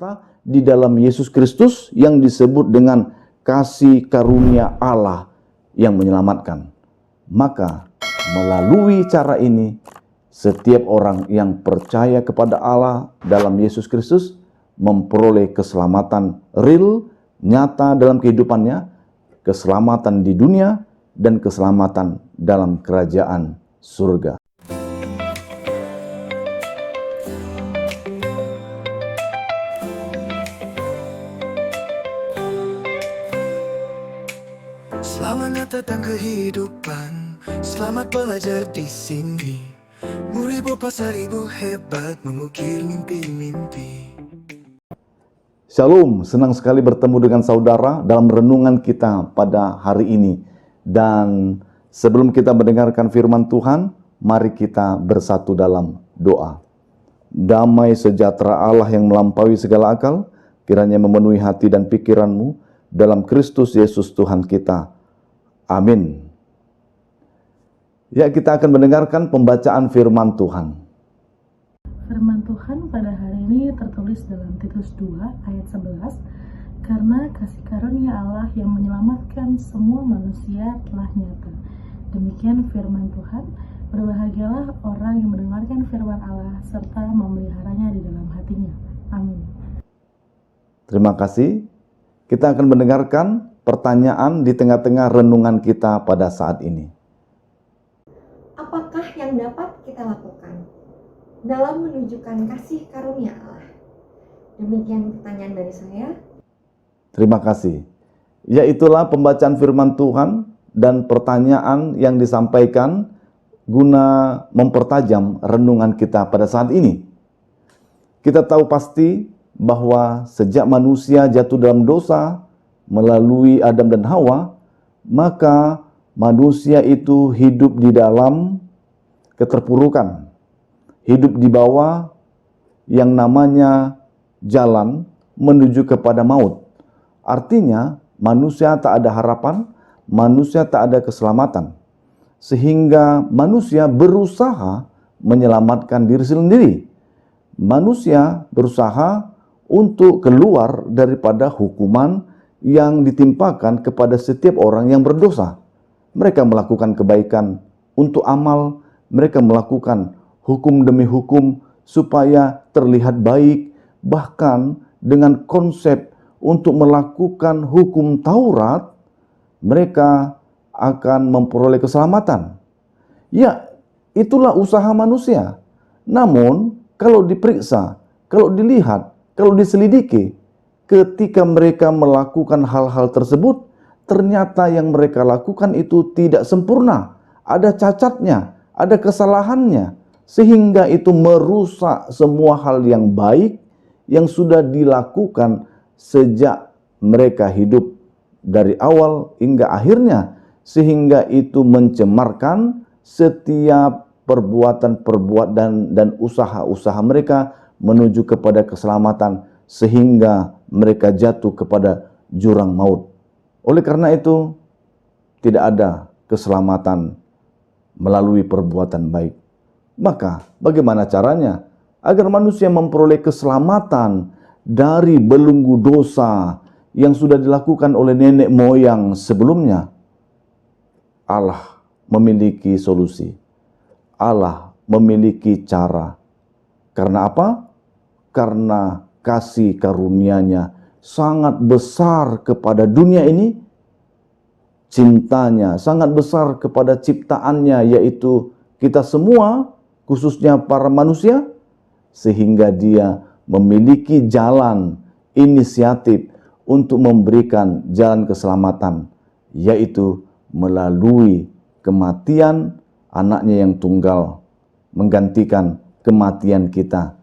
nyata di dalam Yesus Kristus yang disebut dengan kasih karunia Allah yang menyelamatkan. Maka melalui cara ini, setiap orang yang percaya kepada Allah dalam Yesus Kristus memperoleh keselamatan real, nyata dalam kehidupannya, keselamatan di dunia, dan keselamatan dalam kerajaan surga. Selamat datang kehidupan, selamat belajar di sini. Beribu pasar ibu hebat mengukir mimpi-mimpi. Shalom, senang sekali bertemu dengan saudara dalam renungan kita pada hari ini. Dan sebelum kita mendengarkan firman Tuhan, mari kita bersatu dalam doa. Damai sejahtera Allah yang melampaui segala akal, kiranya memenuhi hati dan pikiranmu dalam Kristus Yesus Tuhan kita. Amin. Ya, kita akan mendengarkan pembacaan firman Tuhan. Firman Tuhan pada hari ini tertulis dalam Titus 2 ayat 11, karena kasih karunia Allah yang menyelamatkan semua manusia telah nyata. Demikian firman Tuhan. Berbahagialah orang yang mendengarkan firman Allah serta memeliharanya di dalam hatinya. Amin. Terima kasih. Kita akan mendengarkan pertanyaan di tengah-tengah renungan kita pada saat ini. Apakah yang dapat kita lakukan dalam menunjukkan kasih karunia Allah? Demikian pertanyaan dari saya. Terima kasih. Ya, itulah pembacaan firman Tuhan dan pertanyaan yang disampaikan guna mempertajam renungan kita pada saat ini. Kita tahu pasti bahwa sejak manusia jatuh dalam dosa melalui Adam dan Hawa, maka manusia itu hidup di dalam keterpurukan, hidup di bawah yang namanya jalan menuju kepada maut. Artinya manusia tak ada harapan, manusia tak ada keselamatan. Sehingga manusia berusaha menyelamatkan diri sendiri. Manusia berusaha untuk keluar daripada hukuman yang ditimpakan kepada setiap orang yang berdosa. Mereka melakukan kebaikan untuk amal, mereka melakukan hukum demi hukum supaya terlihat baik, bahkan dengan konsep untuk melakukan hukum Taurat, mereka akan memperoleh keselamatan. Ya, itulah usaha manusia. Namun, kalau diperiksa, kalau dilihat, kalau diselidiki, ketika mereka melakukan hal-hal tersebut, ternyata yang mereka lakukan itu tidak sempurna. Ada cacatnya, ada kesalahannya, sehingga itu merusak semua hal yang baik yang sudah dilakukan sejak mereka hidup dari awal hingga akhirnya, sehingga itu mencemarkan setiap perbuatan-perbuatan dan usaha-usaha mereka menuju kepada keselamatan, sehingga mereka jatuh kepada jurang maut. Oleh karena itu, tidak ada keselamatan melalui perbuatan baik. Maka, bagaimana caranya agar manusia memperoleh keselamatan dari belenggu dosa yang sudah dilakukan oleh nenek moyang sebelumnya? Allah memiliki solusi. Allah memiliki cara. Karena apa? Karena kasih karunia-Nya sangat besar kepada dunia ini, cintanya sangat besar kepada ciptaannya, yaitu kita semua, khususnya para manusia, sehingga Dia memiliki jalan, inisiatif untuk memberikan jalan keselamatan, yaitu melalui kematian anaknya yang tunggal, menggantikan kematian kita,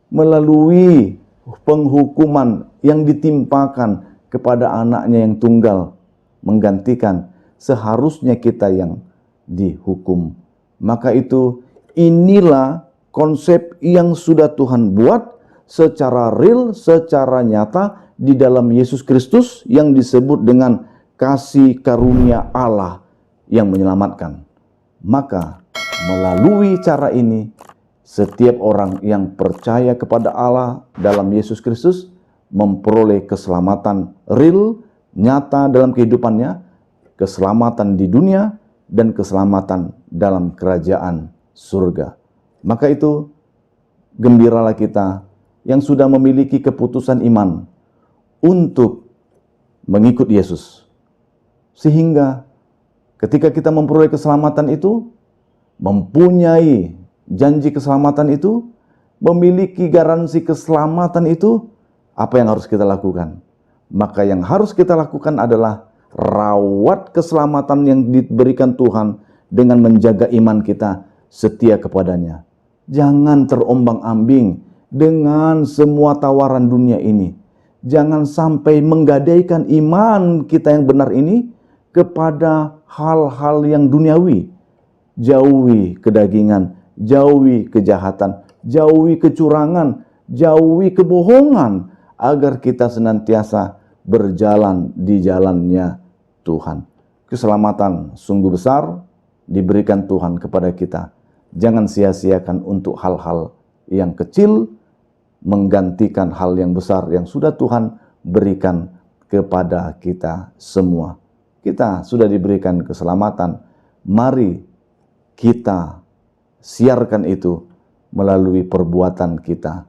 melalui penghukuman yang ditimpakan kepada anaknya yang tunggal, menggantikan seharusnya kita yang dihukum. Maka itu, inilah konsep yang sudah Tuhan buat secara real, secara nyata di dalam Yesus Kristus yang disebut dengan kasih karunia Allah yang menyelamatkan. Maka melalui cara ini, setiap orang yang percaya kepada Allah dalam Yesus Kristus memperoleh keselamatan real, nyata dalam kehidupannya, keselamatan di dunia, dan keselamatan dalam kerajaan surga. Maka itu, gembiralah kita yang sudah memiliki keputusan iman untuk mengikut Yesus. Sehingga ketika kita memperoleh keselamatan itu, mempunyai janji keselamatan itu, memiliki garansi keselamatan itu, apa yang harus kita lakukan? Maka yang harus kita lakukan adalah rawat keselamatan yang diberikan Tuhan dengan menjaga iman kita setia kepadanya. Jangan terombang-ambing dengan semua tawaran dunia ini. Jangan sampai menggadaikan iman kita yang benar ini kepada hal-hal yang duniawi. Jauhi kedagingan, jauhi kejahatan, jauhi kecurangan, jauhi kebohongan, agar kita senantiasa berjalan di jalannya Tuhan. Keselamatan sungguh besar diberikan Tuhan kepada kita. Jangan sia-siakan untuk hal-hal yang kecil menggantikan hal yang besar yang sudah Tuhan berikan kepada kita semua. Kita sudah diberikan keselamatan. Mari kita siarkan itu melalui perbuatan kita.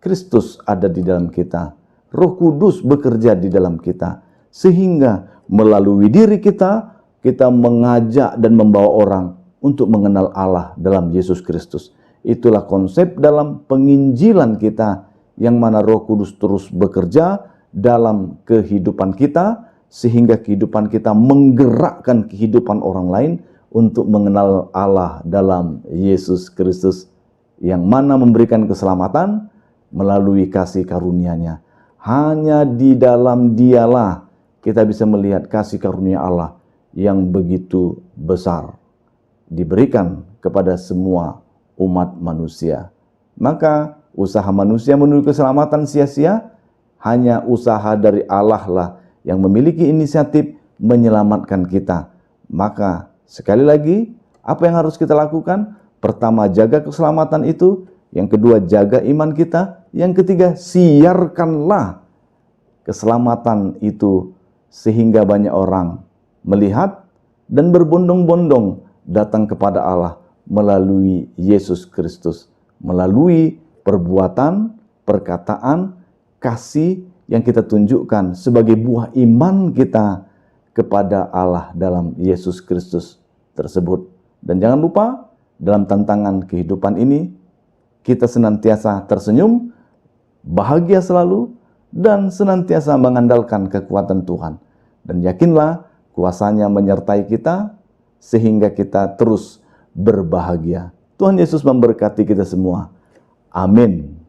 Kristus ada di dalam kita. Roh Kudus bekerja di dalam kita. Sehingga melalui diri kita, kita mengajak dan membawa orang untuk mengenal Allah dalam Yesus Kristus. Itulah konsep dalam penginjilan kita, yang mana Roh Kudus terus bekerja dalam kehidupan kita, sehingga kehidupan kita menggerakkan kehidupan orang lain untuk mengenal Allah dalam Yesus Kristus, yang mana memberikan keselamatan melalui kasih karunia-Nya. Hanya di dalam Dialah kita bisa melihat kasih karunia Allah yang begitu besar diberikan kepada semua umat manusia. Maka usaha manusia menuju keselamatan sia-sia. Hanya usaha dari Allah lah yang memiliki inisiatif menyelamatkan kita. Maka sekali lagi, apa yang harus kita lakukan? Pertama, jaga keselamatan itu. Yang kedua, jaga iman kita. Yang ketiga, siarkanlah keselamatan itu sehingga banyak orang melihat dan berbondong-bondong datang kepada Allah melalui Yesus Kristus, melalui perbuatan, perkataan, kasih yang kita tunjukkan sebagai buah iman kita kepada Allah dalam Yesus Kristus tersebut. Dan jangan lupa, dalam tantangan kehidupan ini, kita senantiasa tersenyum, bahagia selalu, dan senantiasa mengandalkan kekuatan Tuhan. Dan yakinlah, kuasa-Nya menyertai kita, sehingga kita terus berbahagia. Tuhan Yesus memberkati kita semua. Amin.